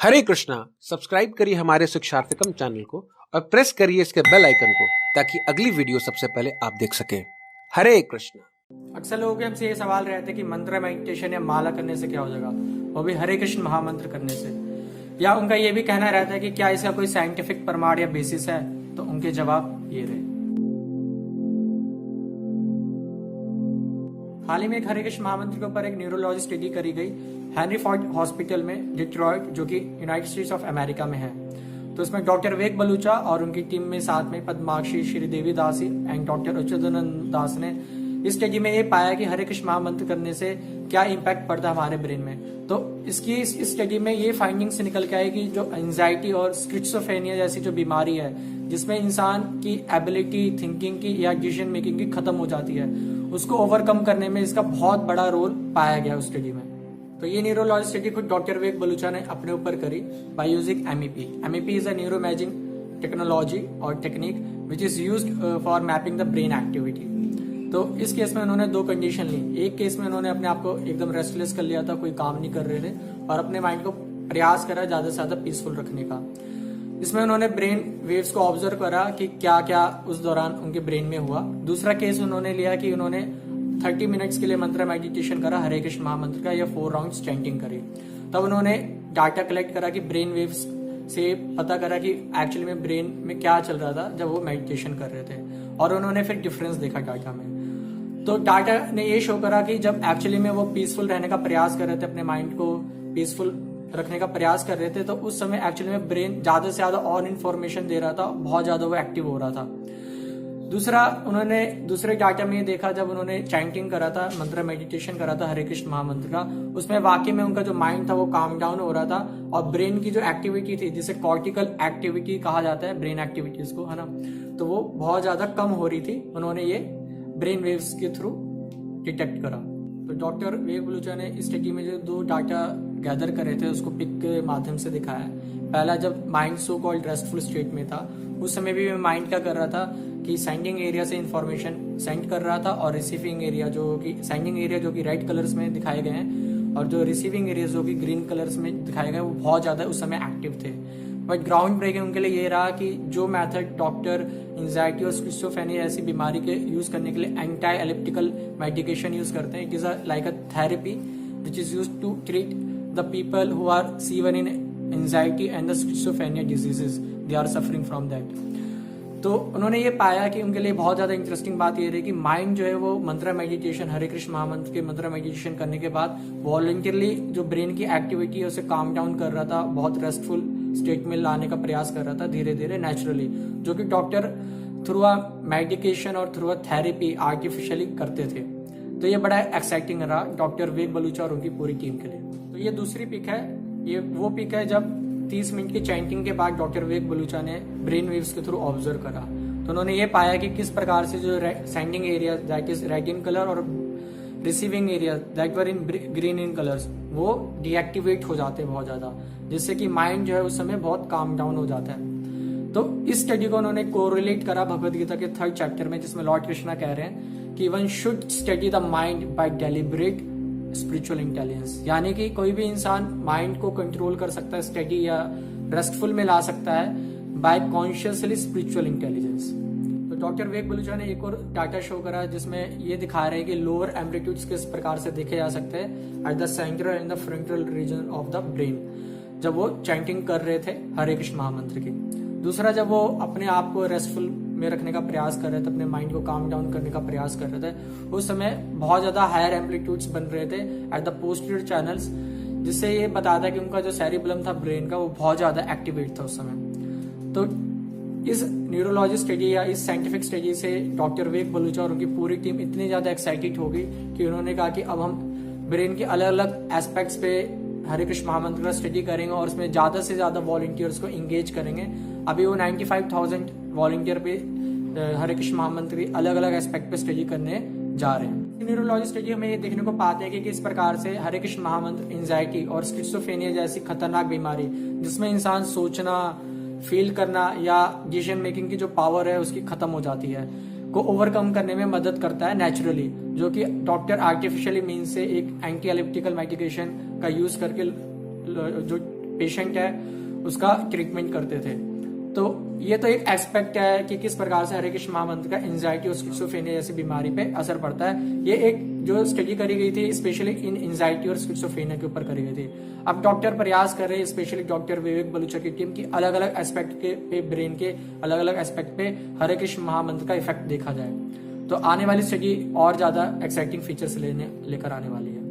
हरे Krishna. Subscribe करिए हमारे शिक्षार्थकम channel को और प्रेस करिए इसके बेल आइकन को ताकि अगली वीडियो सबसे पहले आप देख सके। हरे कृष्णा। अक्सर लोगों के हमसे ये सवाल रहते हैं कि मंत्र मेडिटेशन या माला करने से क्या हो जाएगा, वो भी हरे कृष्ण महामंत्र करने से। या उनका ये भी कहना रहता है कि क्या इसका कोई साइंटिफिक प्रमाण या बेसिस है, तो उनके जवाब ये रहे। हाल ही में एक हरे कृष्ण महामंत्र के ऊपर एक न्यूरोलॉजी स्टडी करी गई हेनरी फोर्ड हॉस्पिटल में डिट्रॉयट, जो कि यूनाइटेड स्टेट्स ऑफ अमेरिका में है। तो इसमें डॉक्टर विवेक बलूचा और उनकी टीम में साथ में पद्माक्षी, श्रीदेवी दासी एंड डॉक्टर अच्युतानंद दास ने इस स्टडी में ये पाया कि हरे कृष्ण महामंत्र करने से क्या इम्पैक्ट पड़ता है हमारे ब्रेन में। तो इसकी इस स्टडी में ये फाइंडिंग्स निकल के आई कि जो एंजाइटी और स्किज़ोफ्रेनिया जैसी जो बीमारी है, जिसमें इंसान की एबिलिटी थिंकिंग की या डिसीजन मेकिंग की खत्म हो जाती है, उसको ओवरकम करने में इसका बहुत बड़ा रोल पाया गया उस स्टडी में। तो ये न्यूरोलॉजी स्टडी खुद डॉक्टर विवेक बलूचा ने अपने ऊपर करी by using MEP. MEP is a neuro imaging technology और technique which is used for mapping the brain activity. तो इस केस में उन्होंने दो कंडीशन ली। एक केस में उन्होंने अपने आप को एकदम रेस्टलेस कर लिया था, कोई काम नहीं कर रहे थे, और अपने माइंड को प्रयास करा ज्यादा से ज्यादा पीसफुल रखने का। इसमें उन्होंने ब्रेन वेव्स को ऑब्जर्व करा कि क्या क्या उस दौरान उनके ब्रेन में हुआ। दूसरा केस उन्होंने लिया कि उन्होंने 30 मिनट्स के लिए मंत्र मेडिटेशन करा, हरे कृष्ण महामंत्र का, या 4 राउंड चैंटिंग करी। तब उन्होंने डाटा कलेक्ट करा कि ब्रेन वेव्स से पता करा कि एक्चुअली में ब्रेन में क्या चल रहा था जब वो मेडिटेशन कर रहे थे, और उन्होंने फिर डिफरेंस देखा डाटा में। तो डाटा ने ये शो करा कि जब एक्चुअली में वो पीसफुल रहने का प्रयास कर रहे थे, अपने माइंड को पीसफुल रखने का प्रयास कर रहे थे, तो उस समय एक्चुअली में ब्रेन ज्यादा से ज्यादा और इन्फॉर्मेशन दे रहा था, बहुत ज्यादा वो एक्टिव हो रहा था। दूसरा, उन्होंने दूसरे डाटा में ये देखा जब उन्होंने चैंटिंग करा था, मंत्र मेडिटेशन करा था हरे कृष्ण महामंत्र का, उसमें वाकई में उनका जो माइंड था वो काम डाउन हो रहा था, और ब्रेन की जो एक्टिविटी थी, जिसे कॉर्टिकल एक्टिविटी कहा जाता है, ब्रेन एक्टिविटीज को, है ना, तो वो बहुत ज्यादा कम हो रही थी। उन्होंने ये ब्रेन वेव्स के थ्रू डिटेक्ट करा। तो डॉक्टर विवेक बलूचा ने इस स्टडी में जो 2 डाटा गैदर करे थे उसको पिक के माध्यम से दिखाया। पहला, जब mind so called restful state में था, उस समय भी माइंड क्या कर रहा था कि सेंडिंग एरिया से इंफॉर्मेशन सेंड कर रहा था, और रिसीविंग एरिया जो कि सेंडिंग एरिया जो कि रेड कलर्स में दिखाए गए हैं, और जो रिसीविंग एरिया जो कि ग्रीन कलर्स में दिखाए गए, वो बहुत ज्यादा उस समय एक्टिव थे। बट ग्राउंड ब्रेकिंग उनके लिए ये रहा कि जो मेथड डॉक्टर एंजाइटी और स्किज़ोफ्रेनिया ऐसी बीमारी के यूज करने के लिए एंटी एलिप्टिकल मेडिकेशन यूज करते हैं, it is like a therapy which is use to treat the people who are seen in anxiety and the schizophrenia diseases, they are suffering from that. तो उन्होंने ये पाया कि उनके लिए बहुत ज्यादा इंटरेस्टिंग बात ये रही कि माइंड जो है वो मंत्र मेडिटेशन, हरे कृष्ण महामंत्र के मंत्र मेडिटेशन करने के बाद वॉलंटियरली जो ब्रेन की एक्टिविटी है उसे काम डाउन कर रहा था, बहुत रेस्टफुल स्टेट में लाने का प्रयास कर रहा था धीरे धीरे नेचुरली, जो कि डॉक्टर थ्रू अ मेडिकेशन और थ्रू अ थेरेपी आर्टिफिशियली करते थे। तो ये बड़ा एक्साइटिंग रहा डॉक्टर विवेक बलूचा और उनकी पूरी टीम के लिए। तो ये दूसरी पिक है, ये वो पिक है जब 30 मिनट की चैंटिंग के बाद डॉक्टर विवेक बलूचा ने ब्रेन वेव्स के थ्रू ऑब्जर्व करा। तो उन्होंने ये पाया कि किस प्रकार से जो sending area that is red in colour और receiving area that were in green in colours, वो डीएक्टिवेट हो जाते हैं बहुत ज्यादा, जिससे कि माइंड जो है उस समय बहुत काम डाउन हो जाता है। तो इस स्टडी को उन्होंने कोरिलेट करा भगवद गीता के 3rd चैप्टर में, जिसमें लॉर्ड कृष्णा कह रहे हैं कि one should study the mind bye deliberate spiritual intelligence, यानी कि कोई भी इंसान माइंड को कंट्रोल कर सकता है, स्टडी या रेस्टफुल में ला सकता है बाय कॉन्शियसली स्पिरिचुअल इंटेलिजेंस। तो डॉक्टर विवेक बलूचा ने एक और डाटा शो करा जिसमें ये दिखा रहे हैं कि लोअर एम्पलीट्यूड्स किस प्रकार से देखे जा सकते हैं at the central and the frontal region of the brain, जब वो चैंटिंग कर रहे थे हरे कृष्ण महामंत्र की। दूसरा, जब वो अपने आप को रेस्टफुल में रखने का प्रयास कर रहे थे, अपने माइंड को काम डाउन करने का प्रयास कर रहे थे, उस समय बहुत ज्यादा हायर एम्पलीट्यूड्स बन रहे थे एट द पोस्टीरियर चैनल्स, जिससे ये बताता है कि उनका जो सेरिबेलम था ब्रेन का, वो बहुत ज्यादा एक्टिवेट था उस समय। तो इस न्यूरोलॉजी स्टडी या इस साइंटिफिक स्टडी से डॉक्टर विवेक बलूचा और उनकी पूरी टीम इतनी ज्यादा एक्साइटेड हो गई कि उन्होंने कहा कि अब हम ब्रेन के अलग अलग एस्पेक्ट्स पे हरे कृष्ण महामंत्र का स्टडी करेंगे और उसमें ज्यादा से ज्यादा वॉलंटियर्स को इंगेज करेंगे। अभी वो 95,000 वॉलंटियर पे हरे कृष्ण महामंत्र की अलग अलग एस्पेक्ट पे स्टडी करने जा रहे हैं। न्यूरोलॉजी स्टडी हमें ये देखने को पाते हैं कि किस प्रकार से हरे कृष्ण महामंत्र एंजाइटी और स्किज़ोफ्रेनिया जैसी खतरनाक बीमारी, जिसमें इंसान सोचना, फील करना या डिसीजन मेकिंग की जो पावर है उसकी खत्म हो जाती है, को ओवरकम करने में मदद करता है नेचुरली, जो कि डॉक्टर आर्टिफिशियली मीन से एक एंटी एलिप्टिकल मेडिकेशन का यूज करके जो पेशेंट है उसका ट्रीटमेंट करते थे। तो ये तो एक एस्पेक्ट है कि किस प्रकार से हरे कृष्ण महामंत्र का एंजाइटी और स्किज़ोफ्रेनिया जैसी बीमारी पे असर पड़ता है। ये एक जो स्टडी करी गई थी स्पेशली इन एंजाइटी और स्किज़ोफ्रेनिया के ऊपर करी गई थी। अब डॉक्टर प्रयास कर रहे हैं, स्पेशली डॉक्टर विवेक बलूचा की टीम की अलग अलग एस्पेक्ट के पे, ब्रेन के अलग अलग एस्पेक्ट पे हरे कृष्ण महामंत्र का इफेक्ट देखा जाए। तो आने वाली स्टडी और ज्यादा एक्साइटिंग फीचर्स लेकर आने वाली है।